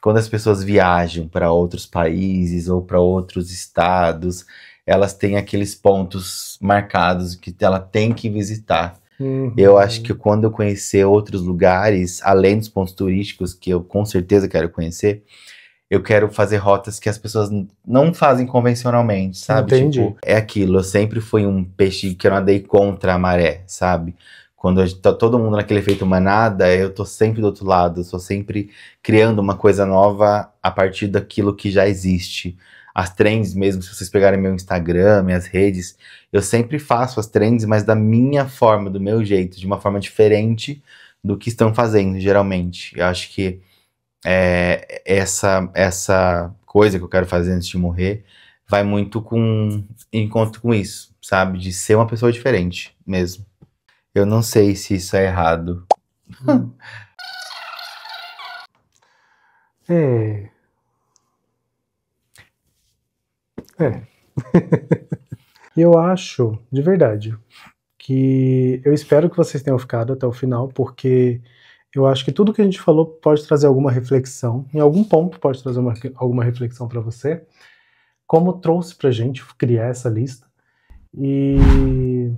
Quando as pessoas viajam para outros países ou para outros estados, elas têm aqueles pontos marcados que ela tem que visitar. Uhum. Eu acho que quando eu conhecer outros lugares, além dos pontos turísticos, que eu com certeza quero conhecer, eu quero fazer rotas que as pessoas não fazem convencionalmente, sabe? Entendi. Tipo, é aquilo, eu sempre fui um peixe que eu nadei contra a maré, sabe? Quando tá todo mundo naquele efeito manada, eu tô sempre do outro lado, eu tô sempre criando uma coisa nova a partir daquilo que já existe. As trends mesmo, se vocês pegarem meu Instagram, minhas redes, eu sempre faço as trends, mas da minha forma, do meu jeito, de uma forma diferente do que estão fazendo, geralmente. Eu acho que essa coisa que eu quero fazer antes de morrer vai muito em encontro com isso, sabe? De ser uma pessoa diferente mesmo. Eu não sei se isso é errado. Eu acho, de verdade, que eu espero que vocês tenham ficado até o final, porque eu acho que tudo que a gente falou pode trazer alguma reflexão, em algum ponto pode trazer alguma reflexão para você, como trouxe pra gente criar essa lista. E,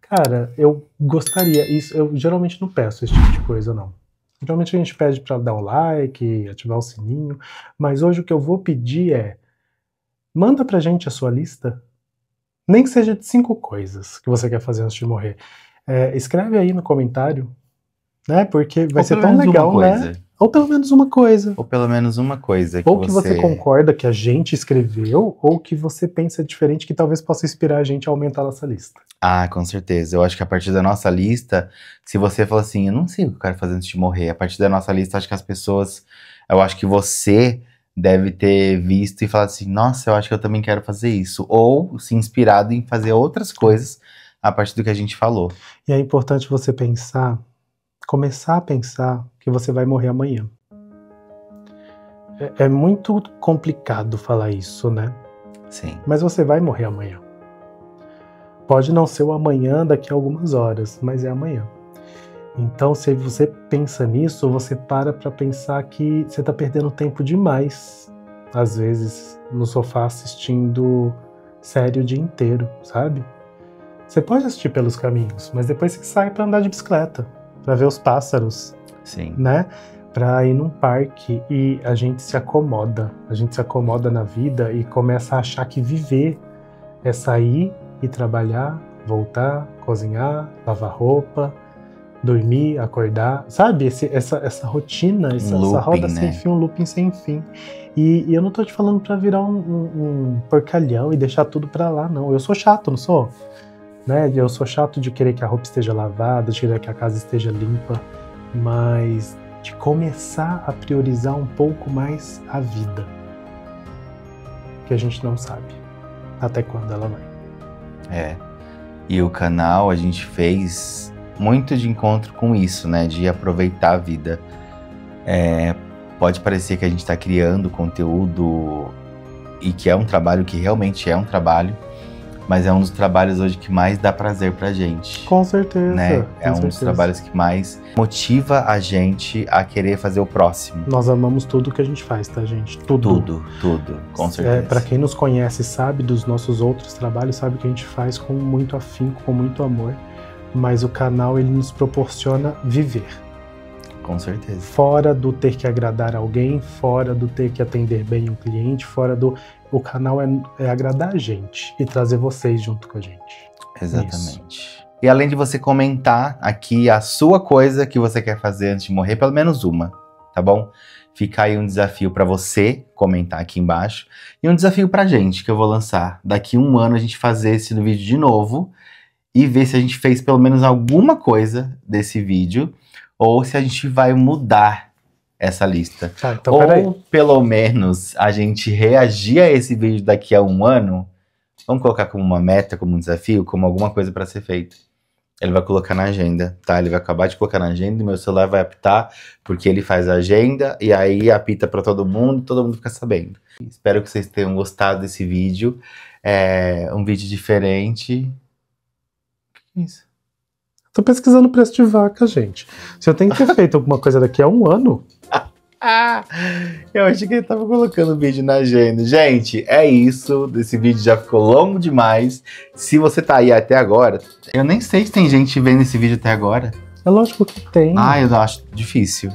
cara, eu gostaria, eu geralmente não peço esse tipo de coisa, não. Geralmente a gente pede para dar um like, ativar o sininho, mas hoje o que eu vou pedir é, manda pra gente a sua lista, nem que seja de 5 coisas que você quer fazer antes de morrer. Escreve aí no comentário, né? Porque vai ser tão legal, né? Ou pelo menos uma coisa. Ou pelo menos uma coisa. Ou que você concorda que a gente escreveu, ou que você pensa diferente, que talvez possa inspirar a gente a aumentar a nossa lista. Ah, com certeza. Eu acho que a partir da nossa lista, se você falar assim, eu não sei o que eu quero fazer antes de morrer, a partir da nossa lista, acho que as pessoas, eu acho que você deve ter visto e falado assim, nossa, eu acho que eu também quero fazer isso. Ou se inspirado em fazer outras coisas a partir do que a gente falou. E é importante você começar a pensar que você vai morrer amanhã. É muito complicado falar isso, né? Sim. Mas você vai morrer amanhã. Pode não ser o amanhã daqui a algumas horas, mas é amanhã. Então, se você pensa nisso, você para pensar que você está perdendo tempo demais, às vezes, no sofá assistindo série o dia inteiro, sabe? Você pode assistir pelos caminhos, mas depois você sai para andar de bicicleta, para ver os pássaros, sim, né? Para ir num parque, e a gente se acomoda na vida e começa a achar que viver é sair e trabalhar, voltar, cozinhar, lavar roupa, dormir, acordar, sabe? Essa rotina, essa roda sem fim, um looping sem fim. E eu não tô te falando pra virar um porcalhão e deixar tudo pra lá, não. Eu sou chato, não sou? Né? Eu sou chato de querer que a roupa esteja lavada, de querer que a casa esteja limpa, mas de começar a priorizar um pouco mais a vida. Que a gente não sabe até quando ela vai. E o canal a gente fez muito de encontro com isso, né? De aproveitar a vida. Pode parecer que a gente está criando conteúdo e que é um trabalho que realmente é um trabalho, mas é um dos trabalhos hoje que mais dá prazer pra gente. Com certeza. Né? É um dos trabalhos que mais motiva a gente a querer fazer o próximo. Nós amamos tudo que a gente faz, tá, gente? Tudo, com certeza. Pra quem nos conhece, sabe dos nossos outros trabalhos, sabe que a gente faz com muito afinco, com muito amor. Mas o canal, ele nos proporciona viver. Com certeza. Fora do ter que agradar alguém, fora do ter que atender bem um cliente, o canal é agradar a gente e trazer vocês junto com a gente. Exatamente. Isso. E além de você comentar aqui a sua coisa que você quer fazer antes de morrer, pelo menos uma, tá bom? Fica aí um desafio pra você comentar aqui embaixo. E um desafio pra gente, que eu vou lançar. Daqui a 1 ano a gente fazer esse vídeo de novo e ver se a gente fez pelo menos alguma coisa desse vídeo, ou se a gente vai mudar essa lista. Então, ou pelo menos a gente reagir a esse vídeo daqui a 1 ano, vamos colocar como uma meta, como um desafio, como alguma coisa para ser feita. Ele vai colocar na agenda, tá? Ele vai acabar de colocar na agenda e meu celular vai apitar, porque ele faz a agenda e aí apita para todo mundo fica sabendo. Espero que vocês tenham gostado desse vídeo. É um vídeo diferente. Isso. Tô pesquisando preço de vaca, gente. Se eu tenho que ter feito alguma coisa daqui a 1 ano... eu achei que ele tava colocando o vídeo na agenda. Gente, é isso. Esse vídeo já ficou longo demais. Se você tá aí até agora... Eu nem sei se tem gente vendo esse vídeo até agora. É lógico que tem. Eu acho difícil.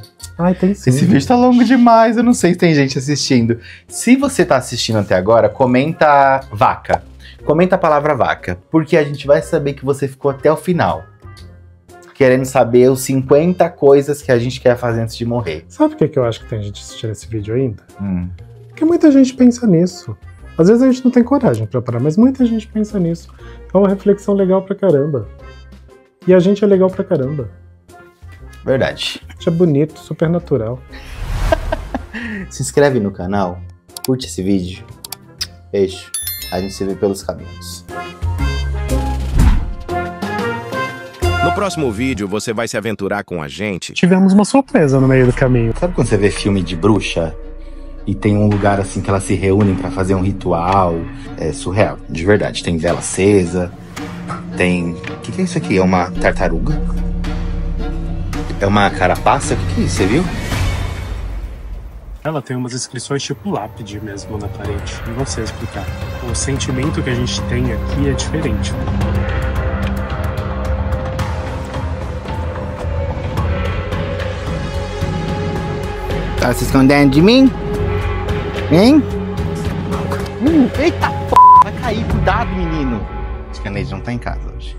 Tem sim. Esse vídeo tá longo demais. Eu não sei se tem gente assistindo. Se você tá assistindo até agora, comenta vaca. Comenta a palavra vaca. Porque a gente vai saber que você ficou até o final. Querendo saber os 50 coisas que a gente quer fazer antes de morrer. Sabe por que eu acho que tem gente assistindo esse vídeo ainda? Porque muita gente pensa nisso. Às vezes a gente não tem coragem pra parar, mas muita gente pensa nisso. É uma reflexão legal pra caramba. E a gente é legal pra caramba. Verdade. Acha bonito, super natural. Se inscreve no canal, curte esse vídeo. Beijo. A gente se vê pelos caminhos. No próximo vídeo, você vai se aventurar com a gente. Tivemos uma surpresa no meio do caminho. Sabe quando você vê filme de bruxa e tem um lugar assim que elas se reúnem pra fazer um ritual? É surreal, de verdade. Tem vela acesa, tem... O que é isso aqui? É uma tartaruga? É uma carapaça? O que é isso? Você viu? Ela tem umas inscrições tipo lápide mesmo na parede. Não sei explicar. O sentimento que a gente tem aqui é diferente. Tá se escondendo de mim? Hein? Eita, vai cair, cuidado, menino. Acho que a Neide não tá em casa hoje.